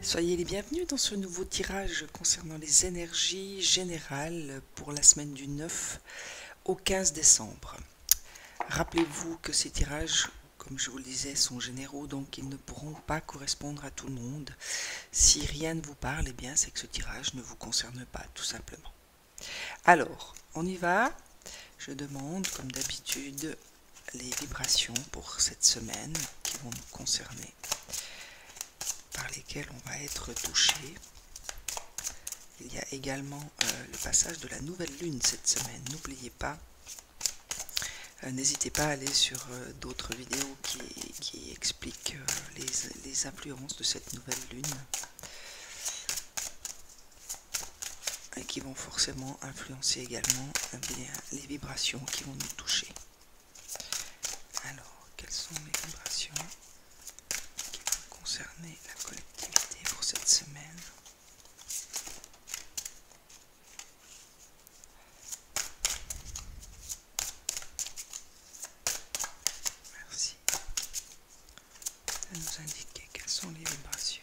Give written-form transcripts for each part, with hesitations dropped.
Soyez les bienvenus dans ce nouveau tirage concernant les énergies générales pour la semaine du 9 au 15 décembre. Rappelez-vous que ces tirages, comme je vous le disais, sont généraux, donc ils ne pourront pas correspondre à tout le monde. Si rien ne vous parle, eh bien c'est que ce tirage ne vous concerne pas, tout simplement. Alors, on y va. Je demande, comme d'habitude, les vibrations pour cette semaine qui vont nous concerner, par lesquelles on va être touché. Il y a également le passage de la nouvelle lune cette semaine. N'oubliez pas, n'hésitez pas à aller sur d'autres vidéos qui expliquent les influences de cette nouvelle lune et qui vont forcément influencer également les vibrations qui vont nous toucher. Alors, quelles sont les vibrations qui vont concerner la collectivité pour cette semaine ? Merci de nous indiquer quelles sont les vibrations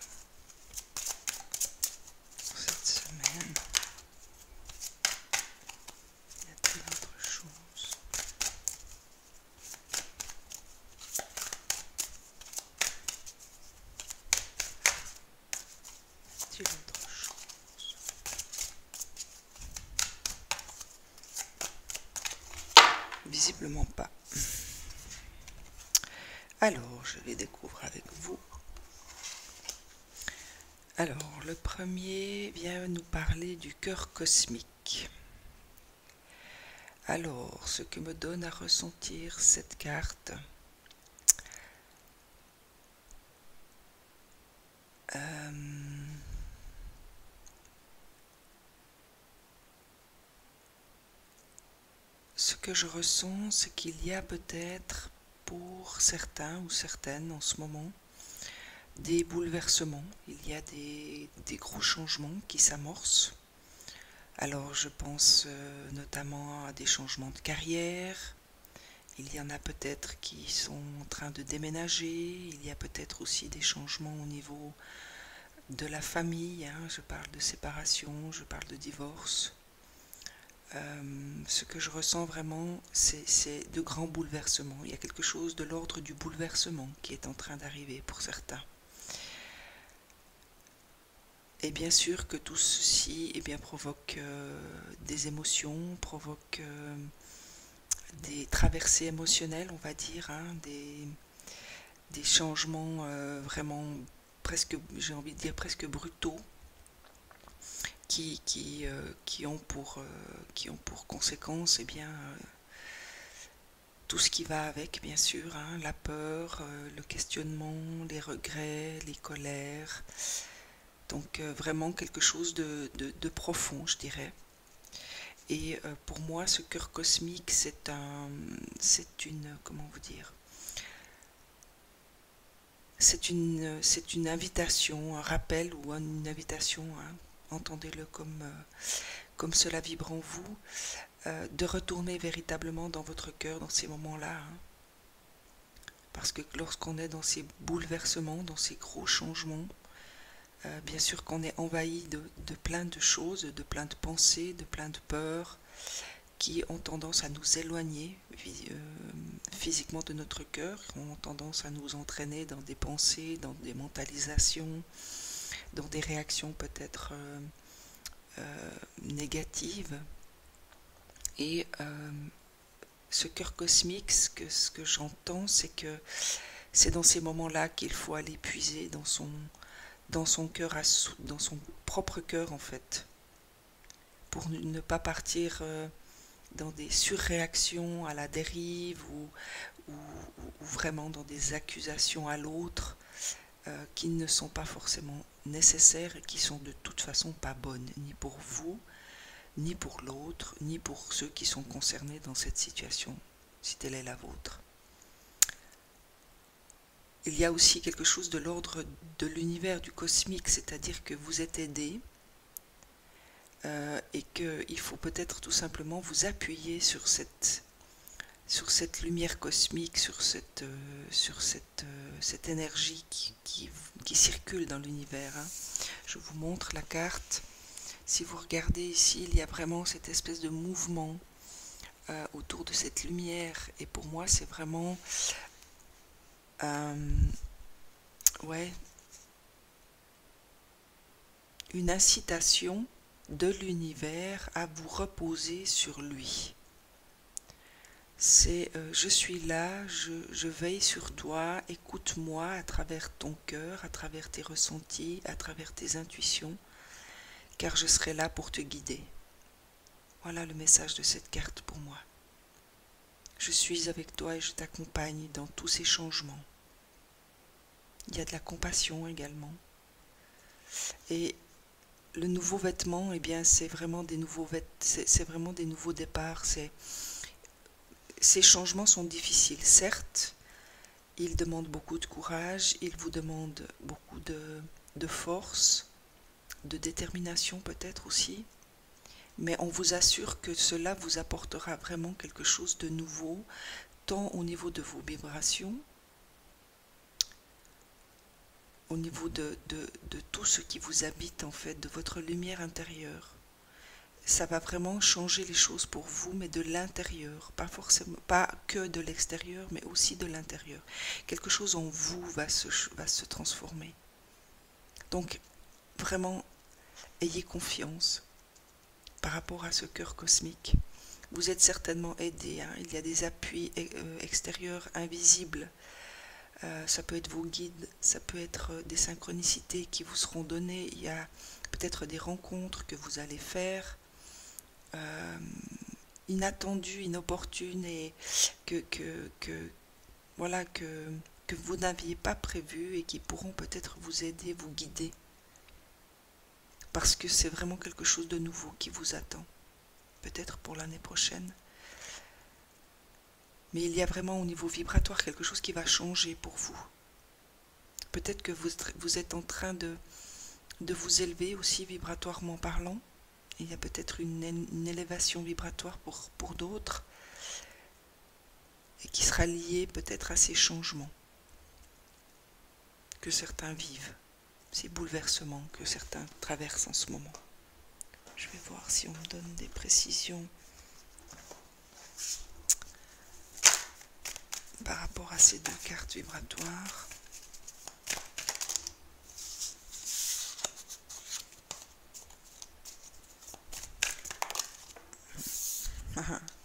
pour cette semaine. Y a-t-il autre chose ? Y a-t-il autre chose ? Visiblement pas. Alors, je les découvre avec vous. Alors, le premier vient nous parler du cœur cosmique. Alors, ce que me donne à ressentir cette carte, ce que je ressens, c'est qu'il y a peut-être pour certains ou certaines en ce moment des bouleversements, il y a des gros changements qui s'amorcent. Alors je pense notamment à des changements de carrière, il y en a peut-être qui sont en train de déménager, il y a peut-être aussi des changements au niveau de la famille, hein, je parle de séparation, je parle de divorce. Ce que je ressens vraiment, c'est de grands bouleversements. Il y a quelque chose de l'ordre du bouleversement qui est en train d'arriver pour certains. Et bien sûr que tout ceci provoque des émotions, provoque des traversées émotionnelles, on va dire, hein, des changements vraiment presque, j'ai envie de dire presque brutaux, qui ont pour conséquence tout ce qui va avec, bien sûr, hein, la peur, le questionnement, les regrets, les colères. Donc vraiment quelque chose de profond, je dirais. Et pour moi, ce cœur cosmique, c'est une, comment vous dire, c'est une invitation, un rappel ou une invitation, hein, entendez-le comme cela vibre en vous, de retourner véritablement dans votre cœur dans ces moments-là. Hein. Parce que lorsqu'on est dans ces bouleversements, dans ces gros changements, bien sûr qu'on est envahi de plein de choses, de plein de pensées, de plein de peurs qui ont tendance à nous éloigner physiquement de notre cœur, ont tendance à nous entraîner dans des pensées, dans des mentalisations, dans des réactions peut-être négatives. Et ce cœur cosmique, ce que j'entends, c'est que c'est dans ces moments-là qu'il faut aller puiser dans son cœur, dans son propre cœur en fait, pour ne pas partir dans des surréactions à la dérive ou vraiment dans des accusations à l'autre qui ne sont pas forcément nécessaires et qui sont de toute façon pas bonnes, ni pour vous, ni pour l'autre, ni pour ceux qui sont concernés dans cette situation, si telle est la vôtre. Il y a aussi quelque chose de l'ordre de l'univers, du cosmique, c'est-à-dire que vous êtes aidé et qu'il faut peut-être tout simplement vous appuyer sur cette sur cette lumière cosmique, sur cette énergie qui circule dans l'univers. Hein. Je vous montre la carte. Si vous regardez ici, il y a vraiment cette espèce de mouvement autour de cette lumière. Et pour moi, c'est vraiment ouais, une incitation de l'univers à vous reposer sur lui. C'est je suis là, je veille sur toi, écoute-moi à travers ton cœur, à travers tes ressentis, à travers tes intuitions, car je serai là pour te guider. Voilà le message de cette carte pour moi. Je suis avec toi et je t'accompagne dans tous ces changements. Il y a de la compassion également. Et le nouveau vêtement, eh bien, c'est vraiment des nouveaux c'est vraiment des nouveaux départs. Ces changements sont difficiles, certes. Ils demandent beaucoup de courage, ils vous demandent beaucoup de force, de détermination peut-être aussi. Mais on vous assure que cela vous apportera vraiment quelque chose de nouveau, tant au niveau de vos vibrations, au niveau de tout ce qui vous habite en fait, de votre lumière intérieure. Ça va vraiment changer les choses pour vous, mais de l'intérieur, pas forcément, pas que de l'extérieur, mais aussi de l'intérieur. Quelque chose en vous va se transformer. Donc, vraiment, ayez confiance par rapport à ce cœur cosmique. Vous êtes certainement aidé, hein. Il y a des appuis extérieurs invisibles. Ça peut être vos guides, ça peut être des synchronicités qui vous seront données. Il y a peut-être des rencontres que vous allez faire. Inattendues, inopportunes et voilà, que vous n'aviez pas prévues et qui pourront peut-être vous aider, vous guider. Parce que c'est vraiment quelque chose de nouveau qui vous attend. Peut-être pour l'année prochaine. Mais il y a vraiment au niveau vibratoire quelque chose qui va changer pour vous. Peut-être que vous êtes en train de vous élever aussi vibratoirement parlant. Il y a peut-être une élévation vibratoire pour d'autres et qui sera liée peut-être à ces changements que certains vivent, ces bouleversements que certains traversent en ce moment. Je vais voir si on me donne des précisions par rapport à ces deux cartes vibratoires.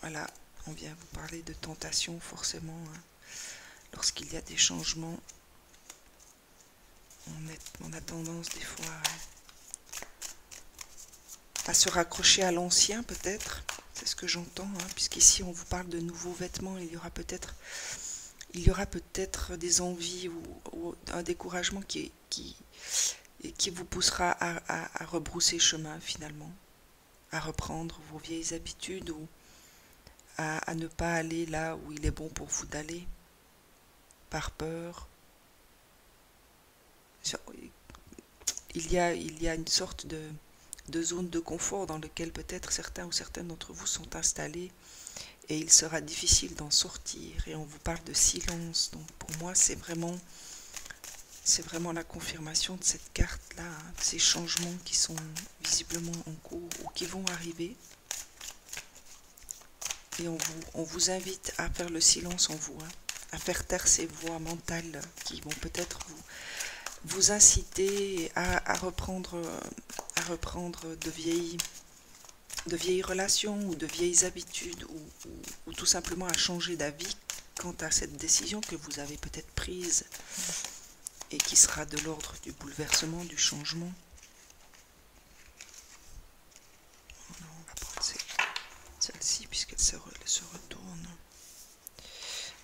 Voilà, on vient vous parler de tentation forcément. Hein. Lorsqu'il y a des changements, on a tendance des fois à se raccrocher à l'ancien peut-être. C'est ce que j'entends, hein, puisqu'ici on vous parle de nouveaux vêtements. Il y aura peut-être des envies ou un découragement qui vous poussera à rebrousser chemin finalement, à reprendre vos vieilles habitudes ou à ne pas aller là où il est bon pour vous d'aller, par peur. Il y a une sorte de zone de confort dans laquelle peut-être certains ou certaines d'entre vous sont installés et il sera difficile d'en sortir. Et on vous parle de silence. Donc pour moi, c'est vraiment la confirmation de cette carte-là, hein, ces changements qui sont visiblement en cours ou qui vont arriver. Et on vous invite à faire le silence en vous, hein, à faire taire ces voix mentales qui vont peut-être vous inciter à reprendre de vieilles relations ou de vieilles habitudes ou tout simplement à changer d'avis quant à cette décision que vous avez peut-être prise et qui sera de l'ordre du bouleversement, du changement. On va prendre celle-ci puisqu'elle se retourne.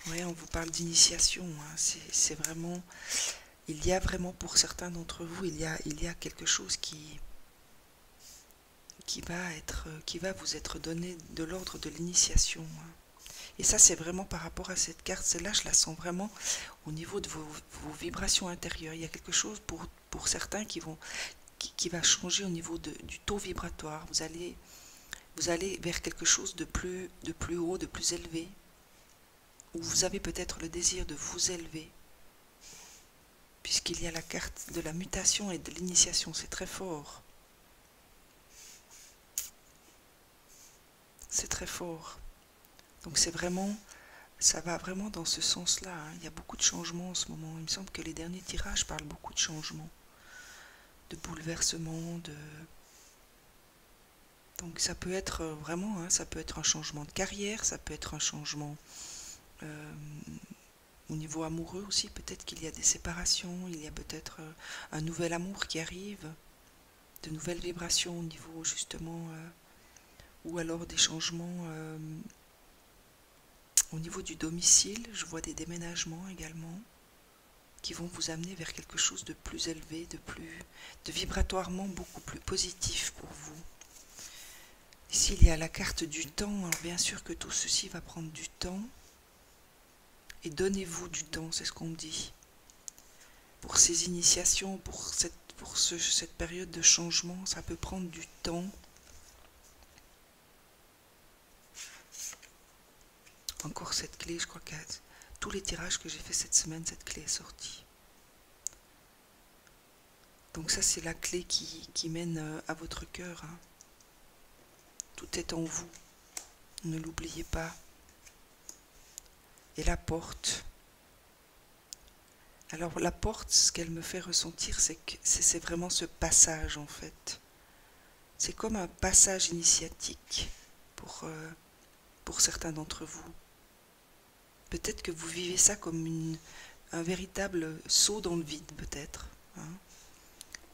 Oui, on vous parle d'initiation. Hein. C'est vraiment... Il y a vraiment pour certains d'entre vous, il y a quelque chose qui va vous être donné de l'ordre de l'initiation. Hein. Et ça, c'est vraiment par rapport à cette carte. Celle-là, je la sens vraiment au niveau de vos vibrations intérieures. Il y a quelque chose pour certains qui va changer au niveau du taux vibratoire. Vous allez vers quelque chose de plus haut, de plus élevé. ou vous avez peut-être le désir de vous élever, puisqu'il y a la carte de la mutation et de l'initiation, c'est très fort. C'est très fort. Donc c'est vraiment, ça va vraiment dans ce sens-là, hein. Il y a beaucoup de changements en ce moment. Il me semble que les derniers tirages parlent beaucoup de changements, de bouleversements, de... Donc ça peut être vraiment, hein, ça peut être un changement de carrière, ça peut être un changement au niveau amoureux aussi. Peut-être qu'il y a des séparations, il y a peut-être un nouvel amour qui arrive, de nouvelles vibrations au niveau justement, ou alors des changements au niveau du domicile. Je vois des déménagements également qui vont vous amener vers quelque chose de plus élevé, de vibratoirement beaucoup plus positif pour vous. Ici, il y a la carte du temps. Alors bien sûr que tout ceci va prendre du temps. Et donnez-vous du temps, c'est ce qu'on dit. Pour ces initiations, pour cette période de changement, ça peut prendre du temps. Encore cette clé, je crois qu'à tous les tirages que j'ai fait cette semaine, cette clé est sortie. Donc ça, c'est la clé qui mène à votre cœur, hein. Tout est en vous, ne l'oubliez pas. Et la porte. Alors la porte, ce qu'elle me fait ressentir, c'est que c'est vraiment ce passage en fait. C'est comme un passage initiatique pour certains d'entre vous. Peut-être que vous vivez ça comme un véritable saut dans le vide peut-être, hein.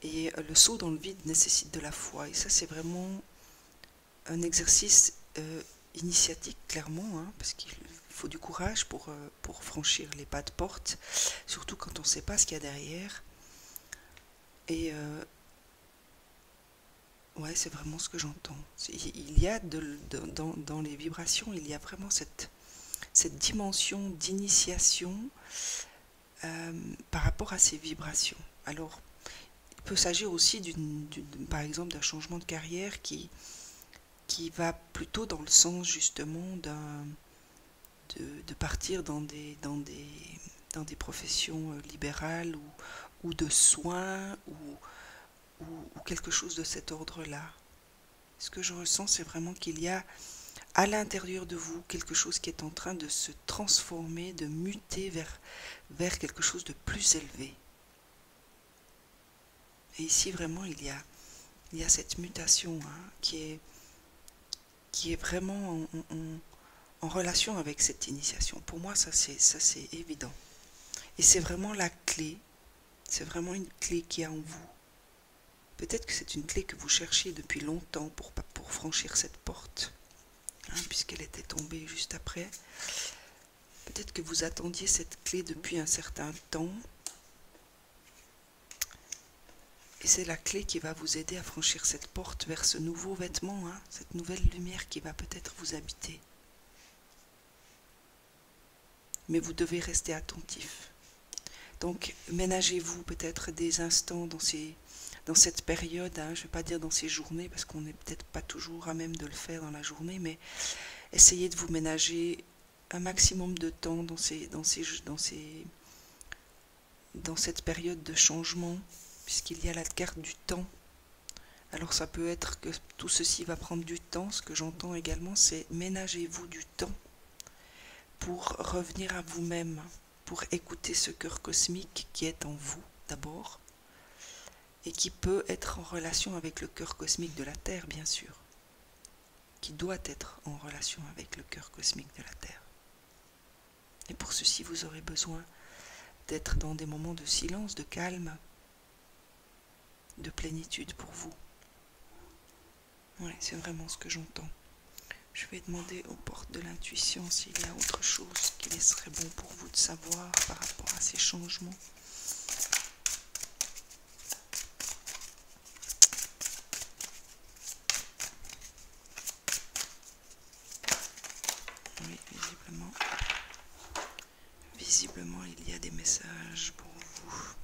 Et le saut dans le vide nécessite de la foi. Et ça, c'est vraiment un exercice initiatique, clairement, hein, parce qu'il faut du courage pour franchir les pas de porte, surtout quand on ne sait pas ce qu'il y a derrière. Et ouais, c'est vraiment ce que j'entends. Il y a dans les vibrations, il y a vraiment cette dimension d'initiation par rapport à ces vibrations. Alors, il peut s'agir aussi par exemple d'un changement de carrière qui va plutôt dans le sens justement de partir dans des professions libérales ou de soins ou quelque chose de cet ordre-là. Ce que je ressens, c'est vraiment qu'il y a à l'intérieur de vous quelque chose qui est en train de se transformer, de muter vers quelque chose de plus élevé. Et ici, vraiment, il y a cette mutation, hein, qui est vraiment en relation avec cette initiation. Pour moi, ça c'est évident. Et c'est vraiment la clé. C'est vraiment une clé qui est en vous. Peut-être que c'est une clé que vous cherchiez depuis longtemps pour franchir cette porte, hein, puisqu'elle était tombée juste après. Peut-être que vous attendiez cette clé depuis un certain temps. Et c'est la clé qui va vous aider à franchir cette porte vers ce nouveau vêtement, hein, cette nouvelle lumière qui va peut-être vous habiter. Mais vous devez rester attentif. Donc, ménagez-vous peut-être des instants dans cette période, hein, je ne vais pas dire dans ces journées, parce qu'on n'est peut-être pas toujours à même de le faire dans la journée, mais essayez de vous ménager un maximum de temps dans cette période de changement, puisqu'il y a la carte du temps. Alors ça peut être que tout ceci va prendre du temps. Ce que j'entends également, c'est ménagez-vous du temps pour revenir à vous-même, pour écouter ce cœur cosmique qui est en vous d'abord, et qui peut être en relation avec le cœur cosmique de la Terre, bien sûr, qui doit être en relation avec le cœur cosmique de la Terre. Et pour ceci, vous aurez besoin d'être dans des moments de silence, de calme, de plénitude pour vous. Ouais, c'est vraiment ce que j'entends. Je vais demander aux portes de l'intuition s'il y a autre chose qui serait bon pour vous de savoir par rapport à ces changements. Oui, visiblement, il y a des messages pour vous.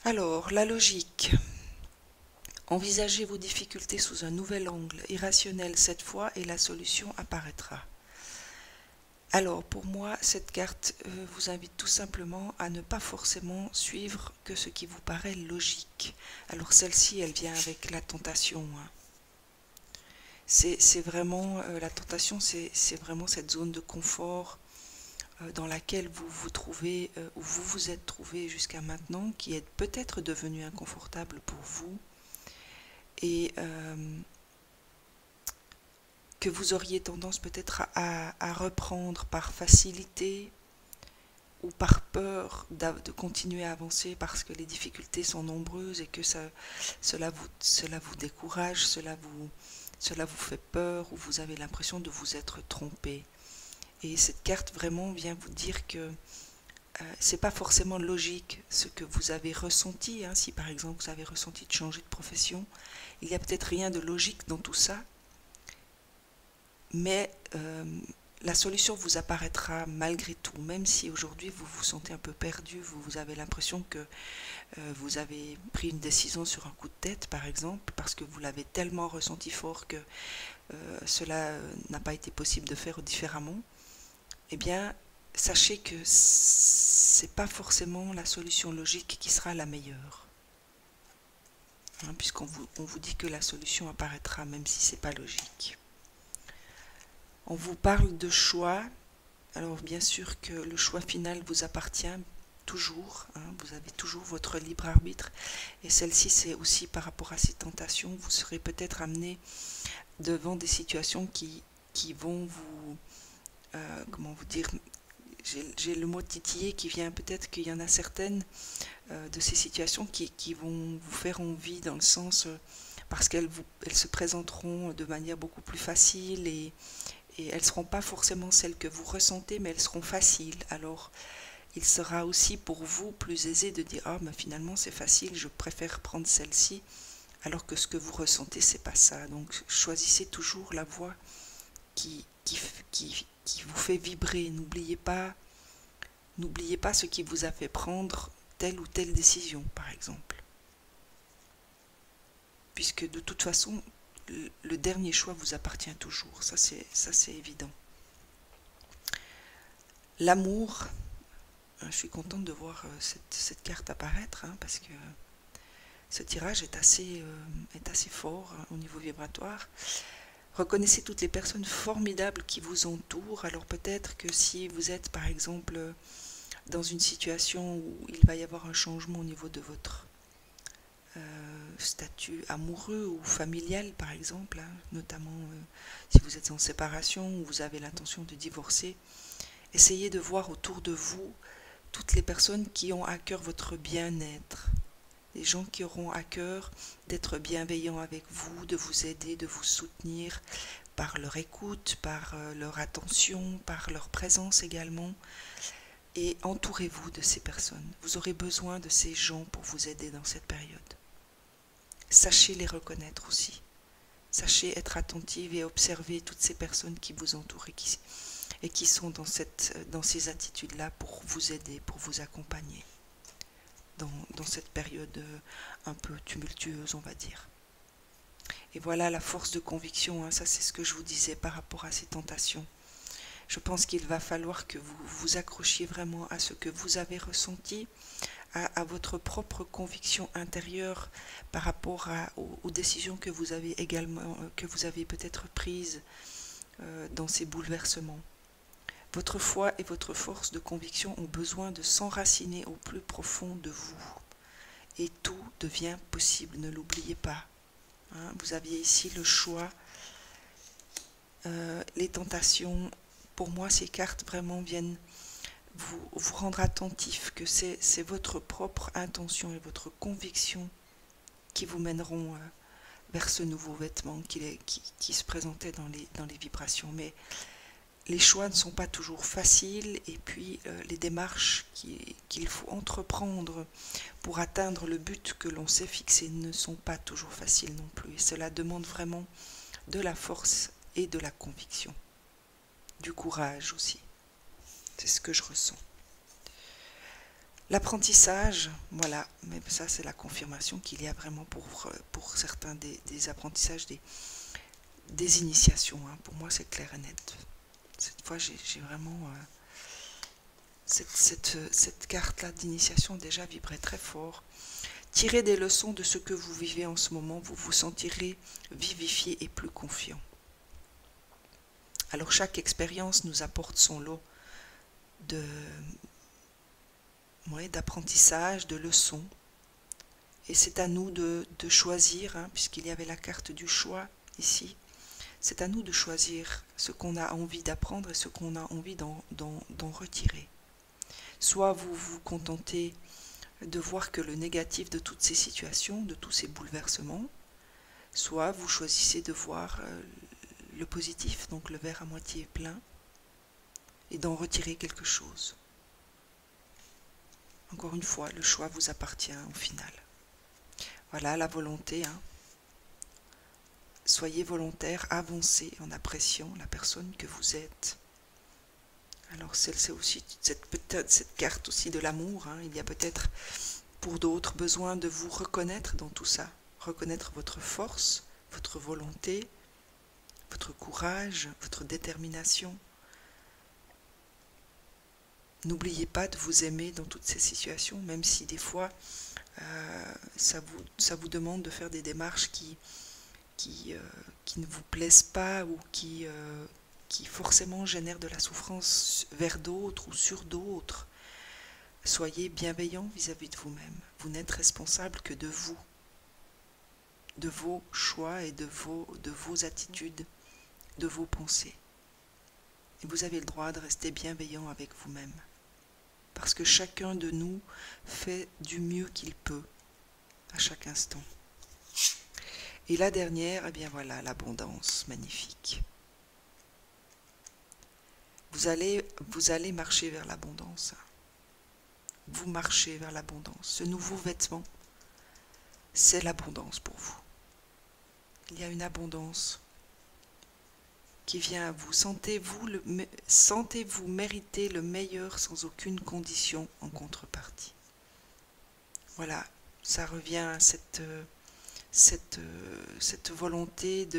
Alors, la logique. Envisagez vos difficultés sous un nouvel angle, irrationnel cette fois, et la solution apparaîtra. Alors pour moi, cette carte vous invite tout simplement à ne pas forcément suivre que ce qui vous paraît logique. Alors celle-ci, elle vient avec la tentation, hein. C'est vraiment, la tentation, c'est vraiment cette zone de confort dans laquelle vous vous trouvez, où vous vous êtes trouvé jusqu'à maintenant, qui est peut-être devenue inconfortable pour vous, et que vous auriez tendance peut-être à reprendre par facilité ou par peur de continuer à avancer parce que les difficultés sont nombreuses et que cela vous décourage, cela vous fait peur, ou vous avez l'impression de vous être trompé. Et cette carte vraiment vient vous dire que c'est pas forcément logique ce que vous avez ressenti, hein. Si par exemple vous avez ressenti de changer de profession, il n'y a peut-être rien de logique dans tout ça, mais la solution vous apparaîtra malgré tout, même si aujourd'hui vous vous sentez un peu perdu, vous avez l'impression que vous avez pris une décision sur un coup de tête par exemple, parce que vous l'avez tellement ressenti fort que cela n'a pas été possible de faire différemment. Eh bien, sachez que c'est pas forcément la solution logique qui sera la meilleure, hein, puisqu'on vous dit que la solution apparaîtra même si c'est pas logique. On vous parle de choix. Alors bien sûr que le choix final vous appartient toujours, hein, vous avez toujours votre libre arbitre, et celle-ci c'est aussi par rapport à ces tentations. Vous serez peut-être amené devant des situations qui vont vous, comment vous dire, j'ai le mot titiller qui vient, peut-être qu'il y en a certaines de ces situations qui vont vous faire envie, dans le sens parce qu'elles se présenteront de manière beaucoup plus facile, et elles ne seront pas forcément celles que vous ressentez, mais elles seront faciles. Alors il sera aussi pour vous plus aisé de dire ah mais finalement c'est facile, je préfère prendre celle-ci, alors que ce que vous ressentez c'est pas ça. Donc choisissez toujours la voie qui vous fait vibrer. N'oubliez pas ce qui vous a fait prendre telle ou telle décision, par exemple. Puisque de toute façon, le dernier choix vous appartient toujours. Ça c'est évident. L'amour, je suis contente de voir cette carte apparaître, hein, parce que ce tirage est assez fort, hein, au niveau vibratoire. Reconnaissez toutes les personnes formidables qui vous entourent. Alors peut-être que si vous êtes par exemple dans une situation où il va y avoir un changement au niveau de votre statut amoureux ou familial par exemple, hein, notamment si vous êtes en séparation ou vous avez l'intention de divorcer, essayez de voir autour de vous toutes les personnes qui ont à cœur votre bien-être, des gens qui auront à cœur d'être bienveillants avec vous, de vous aider, de vous soutenir par leur écoute, par leur attention, par leur présence également. Et entourez-vous de ces personnes. Vous aurez besoin de ces gens pour vous aider dans cette période. Sachez les reconnaître aussi. Sachez être attentive et observer toutes ces personnes qui vous entourent et qui sont dans ces attitudes-là pour vous aider, pour vous accompagner dans cette période un peu tumultueuse, on va dire. Et voilà la force de conviction, hein, ça c'est ce que je vous disais par rapport à ces tentations. Je pense qu'il va falloir que vous vous accrochiez vraiment à ce que vous avez ressenti, à votre propre conviction intérieure par rapport aux décisions que vous avez également, que vous avez peut-être prises dans ces bouleversements. Votre foi et votre force de conviction ont besoin de s'enraciner au plus profond de vous. Et tout devient possible, ne l'oubliez pas. Hein, vous aviez ici le choix, les tentations. Pour moi, ces cartes vraiment viennent vous rendre attentif que c'est votre propre intention et votre conviction qui vous mèneront vers ce nouveau vêtement qui se présentait dans les vibrations. Mais les choix ne sont pas toujours faciles, et puis les démarches qu'il faut entreprendre pour atteindre le but que l'on s'est fixé ne sont pas toujours faciles non plus. Et cela demande vraiment de la force et de la conviction, du courage aussi. C'est ce que je ressens. L'apprentissage, voilà, mais ça c'est la confirmation qu'il y a vraiment pour certains des apprentissages, des initiations, hein. Pour moi c'est clair et net. Cette fois, j'ai vraiment... cette carte-là d'initiation déjà vibrait très fort. Tirez des leçons de ce que vous vivez en ce moment, vous vous sentirez vivifié et plus confiant. Alors chaque expérience nous apporte son lot d'apprentissage, de leçons. Et c'est à nous de choisir, hein, puisqu'il y avait la carte du choix ici. C'est à nous de choisir ce qu'on a envie d'apprendre et ce qu'on a envie d'en retirer. Soit vous vous contentez de voir que le négatif de toutes ces situations, de tous ces bouleversements, soit vous choisissez de voir le positif, donc le verre à moitié plein, et d'en retirer quelque chose. Encore une fois, le choix vous appartient au final. Voilà la volonté. Hein. Soyez volontaire, avancez en appréciant la personne que vous êtes. Alors c'est aussi cette carte aussi de l'amour. Hein. Il y a peut-être pour d'autres besoin de vous reconnaître dans tout ça. Reconnaître votre force, votre volonté, votre courage, votre détermination. N'oubliez pas de vous aimer dans toutes ces situations, même si des fois ça vous demande de faire des démarches qui ne vous plaisent pas ou qui forcément génèrent de la souffrance vers d'autres ou sur d'autres. Soyez bienveillant vis-à-vis de vous-même. Vous n'êtes responsable que de vous, de vos choix et de vos attitudes, de vos pensées. Et vous avez le droit de rester bienveillant avec vous-même. Parce que chacun de nous fait du mieux qu'il peut à chaque instant. Et la dernière, eh bien voilà, l'abondance magnifique. Vous allez marcher vers l'abondance. Vous marchez vers l'abondance. Ce nouveau vêtement, c'est l'abondance pour vous. Il y a une abondance qui vient à vous. Sentez-vous mériter le meilleur sans aucune condition en contrepartie. Voilà, ça revient à cette volonté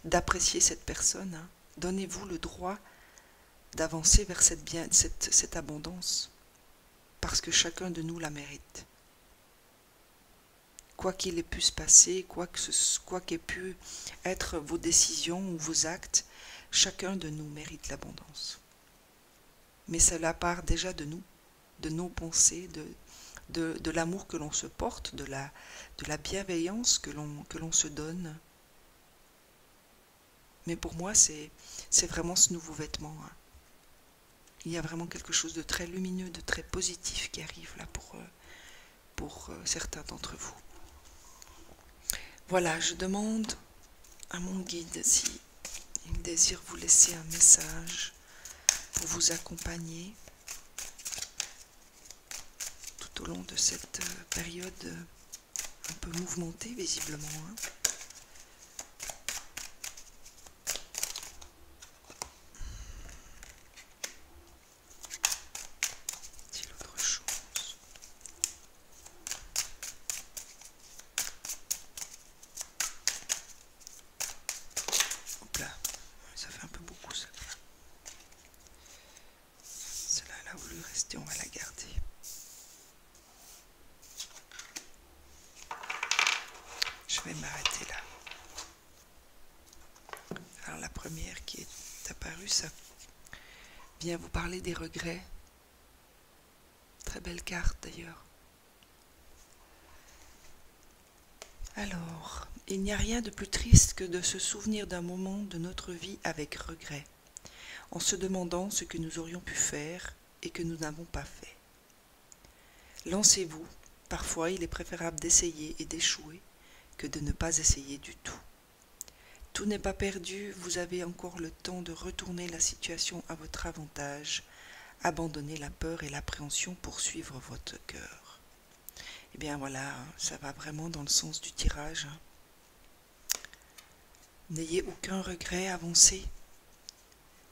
d'apprécier cette personne. Hein. Donnez-vous le droit d'avancer vers cette abondance, parce que chacun de nous la mérite. Quoi qu'il ait pu se passer, quoi qu'aient pu être vos décisions ou vos actes, chacun de nous mérite l'abondance. Mais cela part déjà de nous, de nos pensées, de l'amour que l'on se porte, de la bienveillance que l'on se donne. Mais pour moi, c'est vraiment ce nouveau vêtement. Hein. Il y a vraiment quelque chose de très lumineux, de très positif qui arrive là pour certains d'entre vous. Voilà, je demande à mon guide si il désire vous laisser un message pour vous accompagner tout au long de cette période un peu mouvementée visiblement. Hein. On va la garder. Je vais m'arrêter là. Alors la première qui est apparue, ça vient vous parler des regrets. Très belle carte d'ailleurs. Alors, il n'y a rien de plus triste que de se souvenir d'un moment de notre vie avec regret, en se demandant ce que nous aurions pu faire et que nous n'avons pas fait. Lancez-vous, parfois il est préférable d'essayer et d'échouer que de ne pas essayer du tout. Tout n'est pas perdu, vous avez encore le temps de retourner la situation à votre avantage, abandonner la peur et l'appréhension pour suivre votre cœur. Eh bien voilà, ça va vraiment dans le sens du tirage. N'ayez aucun regret, avancez.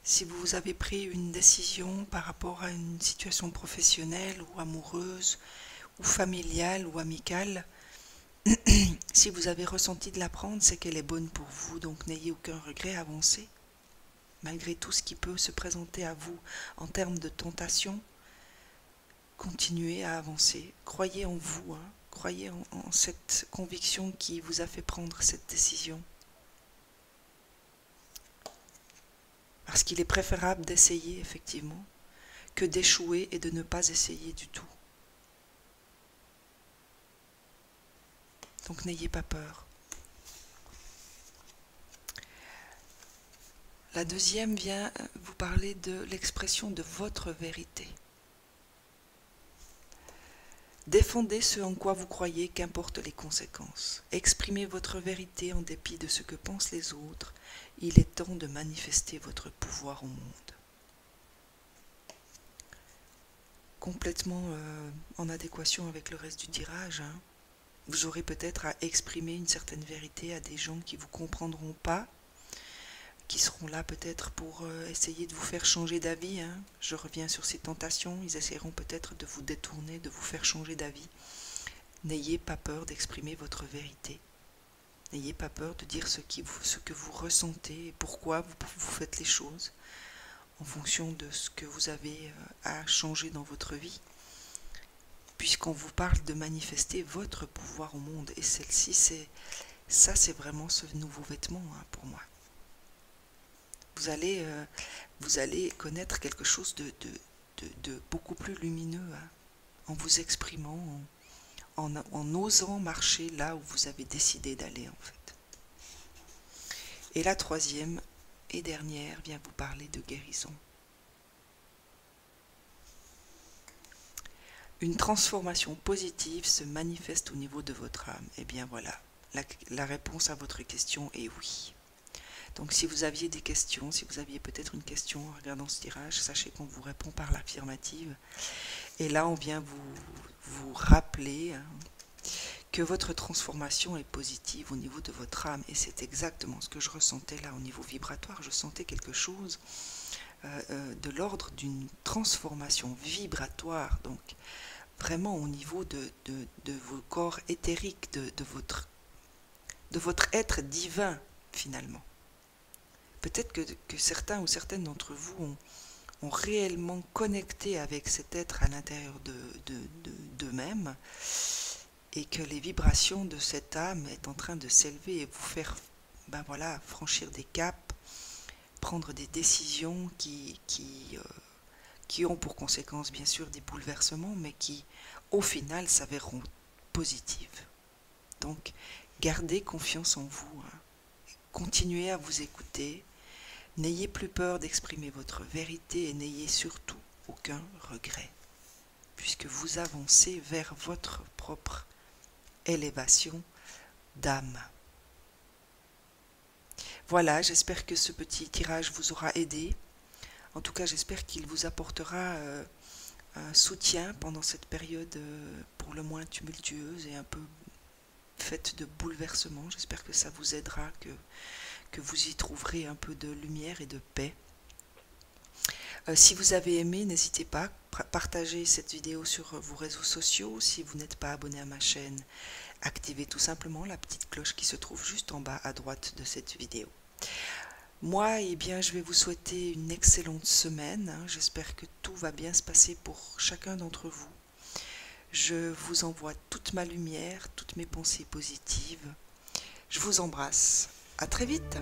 Si vous avez pris une décision par rapport à une situation professionnelle ou amoureuse ou familiale ou amicale, si vous avez ressenti de la prendre, c'est qu'elle est bonne pour vous, donc n'ayez aucun regret, avancez. malgré tout ce qui peut se présenter à vous en termes de tentation, continuez à avancer. Croyez en vous, hein. Croyez en cette conviction qui vous a fait prendre cette décision. Parce qu'il est préférable d'essayer, effectivement, que d'échouer et de ne pas essayer du tout. Donc n'ayez pas peur. La deuxième vient vous parler de l'expression de votre vérité. Défendez ce en quoi vous croyez, qu'importe les conséquences. Exprimez votre vérité en dépit de ce que pensent les autres. Il est temps de manifester votre pouvoir au monde. Complètement en adéquation avec le reste du tirage, hein. Vous aurez peut-être à exprimer une certaine vérité à des gens qui ne vous comprendront pas, qui seront là peut-être pour essayer de vous faire changer d'avis, hein. Je reviens sur ces tentations, ils essaieront peut-être de vous détourner, de vous faire changer d'avis. N'ayez pas peur d'exprimer votre vérité. N'ayez pas peur de dire ce que vous ressentez et pourquoi vous faites les choses en fonction de ce que vous avez à changer dans votre vie. Puisqu'on vous parle de manifester votre pouvoir au monde, et celle-ci, c'est vraiment ce nouveau vêtement, hein, pour moi. Vous allez connaître quelque chose de beaucoup plus lumineux, hein, en vous exprimant, en osant marcher là où vous avez décidé d'aller, en fait. Et la troisième et dernière vient vous parler de guérison. Une transformation positive se manifeste au niveau de votre âme. Eh bien voilà, la réponse à votre question est oui. Donc si vous aviez des questions, si vous aviez peut-être une question en regardant ce tirage, sachez qu'on vous répond par l'affirmative. Et là, on vient vous rappeler, hein, que votre transformation est positive au niveau de votre âme. Et c'est exactement ce que je ressentais là au niveau vibratoire. Je sentais quelque chose de l'ordre d'une transformation vibratoire, donc vraiment au niveau de vos corps éthériques, de votre être divin finalement. Peut-être que certains ou certaines d'entre vous ont réellement connecté avec cet être à l'intérieur d'eux-mêmes, et que les vibrations de cette âme est en train de s'élever et vous faire franchir des caps, prendre des décisions qui ont pour conséquence bien sûr des bouleversements, mais qui au final s'avéreront positives. Donc gardez confiance en vous, hein. Continuez à vous écouter, n'ayez plus peur d'exprimer votre vérité et n'ayez surtout aucun regret, puisque vous avancez vers votre propre élévation d'âme. Voilà, j'espère que ce petit tirage vous aura aidé. En tout cas, j'espère qu'il vous apportera un soutien pendant cette période pour le moins tumultueuse et un peu faite de bouleversements. J'espère que ça vous aidera, que vous y trouverez un peu de lumière et de paix. Si vous avez aimé, n'hésitez pas à partager cette vidéo sur vos réseaux sociaux. Si vous n'êtes pas abonné à ma chaîne, activez tout simplement la petite cloche qui se trouve juste en bas à droite de cette vidéo. Moi, eh bien, je vais vous souhaiter une excellente semaine, hein. J'espère que tout va bien se passer pour chacun d'entre vous. Je vous envoie toute ma lumière, toutes mes pensées positives. Je vous embrasse. À très vite.